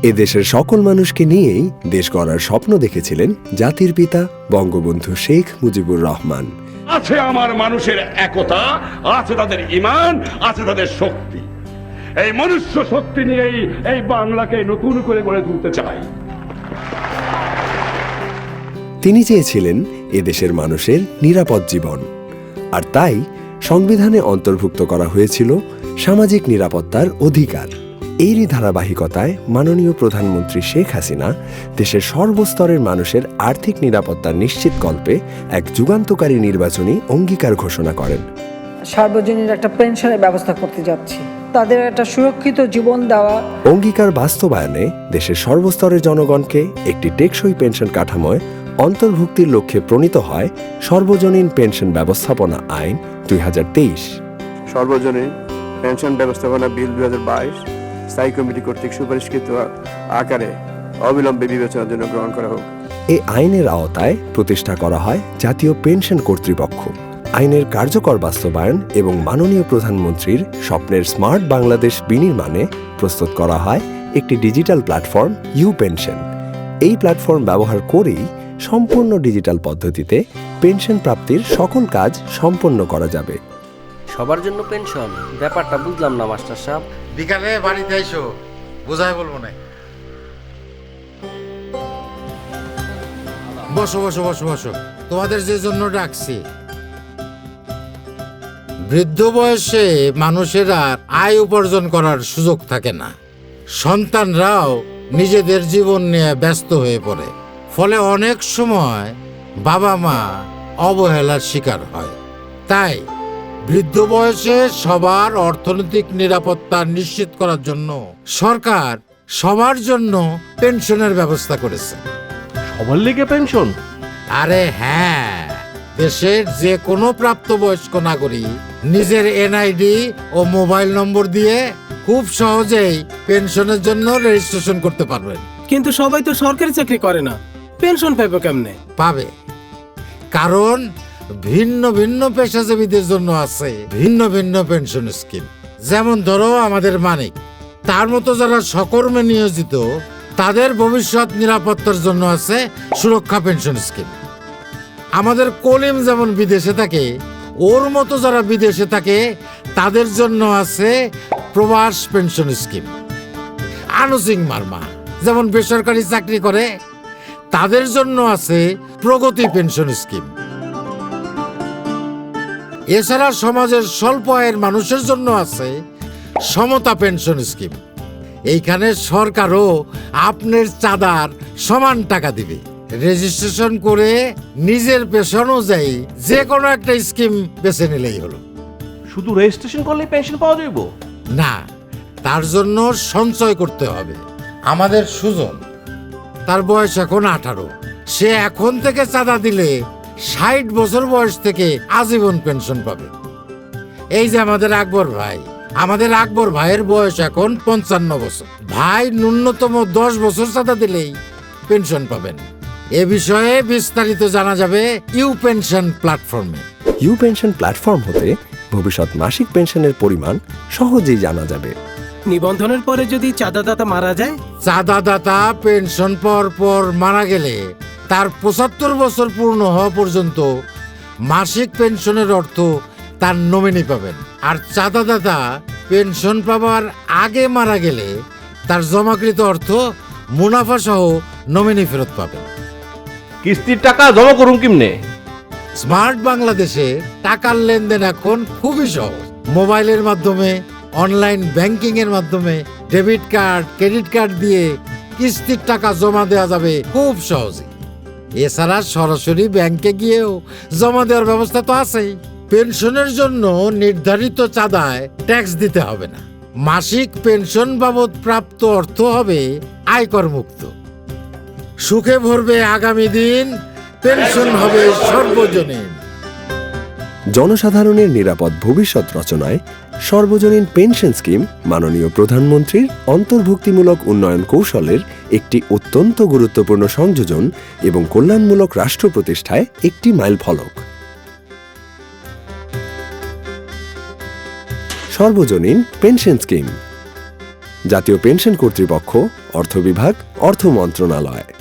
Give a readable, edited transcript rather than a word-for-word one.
এদেশের সকল মানুষকে নিয়েই দেশ গড়ার স্বপ্ন দেখেছিলেন জাতির পিতা বঙ্গবন্ধু শেখ মুজিবুর রহমান। আছে আমার মানুষের একতা, আছে তাদের ঈমান, আছে তাদের শক্তি। এই মনুষ্য শক্তি নিয়েই এই বাংলাকে নতুন করে গড়ে তুলতে চাই। তিনি চেয়েছিলেন এদেশের মানুষের নিরাপদ জীবন, আর তাই সংবিধানে অন্তর্ভুক্ত করা হয়েছিল সামাজিক নিরাপত্তার অধিকার। এরই ধারাবাহিকতায় মাননীয় প্রধানমন্ত্রী শেখ হাসিনা দেশের সর্বস্তরের মানুষের আর্থিক নিরাপত্তা নিশ্চিতকল্পে এক যুগান্তকারী নির্বাচনী অঙ্গীকার ঘোষণা করেন। সার্বজনীন একটা পেনশনের ব্যবস্থা করতে যাচ্ছি, তাদের একটা সুরক্ষিত জীবন দেওয়া। অঙ্গীকার বাস্তবায়নে দেশের সর্বস্তরের জনগণকে একটি টেকসই পেনশন কাঠামোয় অন্তর্ভুক্তির লক্ষ্যে প্রণীত হয় সর্বজনীন পেনশন ব্যবস্থাপনা আইন 2023। সর্বজনীন পেনশন ব্যবস্থাপনা বিল 2022 স্থায়ী কমিটি কর্তৃক সুপারিশকৃত আকারে অবিলম্বে বিবেচনার জন্য গ্রহণ করা হোক। এই আইনের আওতায় প্রতিষ্ঠা করা হয় জাতীয় পেনশন কর্তৃপক্ষ। আইনের কার্যকর বাস্তবায়ন এবং মাননীয় প্রধানমন্ত্রীর স্বপ্নের স্মার্ট বাংলাদেশ বিনির্মাণে প্রস্তুত করা হয় একটি ডিজিটাল প্ল্যাটফর্ম ইউ পেনশন। এই প্ল্যাটফর্ম ব্যবহার করেই সম্পূর্ণ ডিজিটাল পদ্ধতিতে পেনশন প্রাপ্তির সকল কাজ সম্পন্ন করা যাবে। সবার জন্য পেনশন, ব্যাপারটা বুঝলাম না মাস্টার সাহেব। বিকালে বাড়িতে আইসো, বোঝায় বলবো না। বসো বসো বসো বসো, তোমাদের যে জন্য ডাকছি। বৃদ্ধ বয়সে মানুষের আর আয় উপার্জন করার সুযোগ থাকে না, সন্তানরাও নিজেদের জীবন নিয়ে ব্যস্ত হয়ে পড়ে। ফলে অনেক সময় বাবা মা অবহেলার শিকার হয়। তাই বৃদ্ধ বয়সে সবার অর্থনৈতিক নিরাপত্তা নিশ্চিত করার জন্য সরকার সবার জন্য পেনশনের ব্যবস্থা করেছে। সবার লেগে পেনশন? আরে হ্যাঁ, দেশের যে কোনো প্রাপ্তবয়স্ক নাগরিক নিজের এনআইডি ও মোবাইল নম্বর দিয়ে খুব সহজেই পেনশনের জন্য রেজিস্ট্রেশন করতে পারবেন। কিন্তু সবাই তো সরকারি চাকরি করে না, পেনশন পাবে কেমনে? পাবে, কারণ ভিন্ন ভিন্ন পেশাজীবীদের জন্য আছে ভিন্ন ভিন্ন পেনশন স্কিম। যেমন ধরো আমাদের মানিক, তার মতো যারা সকর্মে নিয়োজিত তাদের ভবিষ্যৎ নিরাপত্তার জন্য আছে সুরক্ষা পেনশন স্কিম। আমাদের কলিম যেমন বিদেশে থাকে, ওর মতো যারা বিদেশে থাকে তাদের জন্য আছে প্রবাস পেনশন স্কিম। আনুসিং মার্মা যেমন বেসরকারি চাকরি করে, তাদের জন্য আছে প্রগতি পেনশন স্কিম। এছাড়া সমাজের স্বল্প আয়ের মানুষের জন্য আছে সমতা পেনশন স্কিম। এইখানে সরকারও আপনার চাঁদার সমান টাকা দিবে। রেজিস্ট্রেশন করে নিজের পেশা অনুযায়ী যে কোনো একটা স্কিম বেছে নিলেই হলো। শুধু রেজিস্ট্রেশন করলে পেনশন পাওয়া যাইব না, তার জন্য সঞ্চয় করতে হবে। আমাদের সুজন, তার বয়স এখন 18। সে এখন থেকে চাঁদা দিলে 60 বছর বয়স থেকে আজীবন পেনশন পাবে। এই যে আমাদের আকবর ভাইয়ের বয়স এখন 55 বছর। ভাই ন্যূনতম 10 বছর চাঁদা দিলেই পেনশন পাবেন। এ বিষয়ে বিস্তারিত জানা যাবে ইউ পেনশন প্ল্যাটফর্মে। ইউ পেনশন প্ল্যাটফর্ম হতে ভবিষ্যৎ মাসিক পেনশনের পরিমাণ সহজেই জানা যাবে। নিবন্ধনের পরে যদি চাঁদাদাতা মারা যায়, চাঁদাদাতা পেনশন পাওয়ার পর মারা গেলে তার 75 বছর পূর্ণ হওয়া পর্যন্ত মাসিক পেনশনের অর্থ তার নমিনি পাবেন। আর চাঁদাদাতা পেনশন পাওয়ার আগে মারা গেলে তার জমাকৃত অর্থ মুনাফা সহ নমিনি ফেরত পাবেন। কিস্তির টাকা জমা করুন কেমনে? স্মার্ট বাংলাদেশে টাকার লেনদেন এখন খুবই সহজ। মোবাইলের মাধ্যমে, অনলাইন ব্যাংকিং এর মাধ্যমে, ডেবিট কার্ড, ক্রেডিট কার্ড দিয়ে কিস্তির টাকা জমা দেওয়া যাবে খুব সহজে। এছাড়া সরাসরি ব্যাংকে গিয়েও জমা দেওয়ার ব্যবস্থা তো আছেই। পেনশনের জন্য নির্ধারিত চাঁদায় ট্যাক্স দিতে হবে না। মাসিক পেনশন বাবদ প্রাপ্ত অর্থ হবে আয়কর মুক্ত। সুখে ভরবে আগামী দিন, পেনশন হবে সর্বজনীন। জনসাধারণের নিরাপদ ভবিষ্যৎ রচনায় সর্বজনীন পেনশন স্কিম মাননীয় প্রধানমন্ত্রীর অন্তর্ভুক্তিমূলক উন্নয়ন কৌশলের একটি অত্যন্ত গুরুত্বপূর্ণ সংযোজন এবং কল্যাণমূলক রাষ্ট্র প্রতিষ্ঠায় একটি মাইলফলক। সর্বজনীন পেনশন স্কিম জাতীয় পেনশন কর্তৃপক্ষ, অর্থ বিভাগ, অর্থ মন্ত্রণালয়।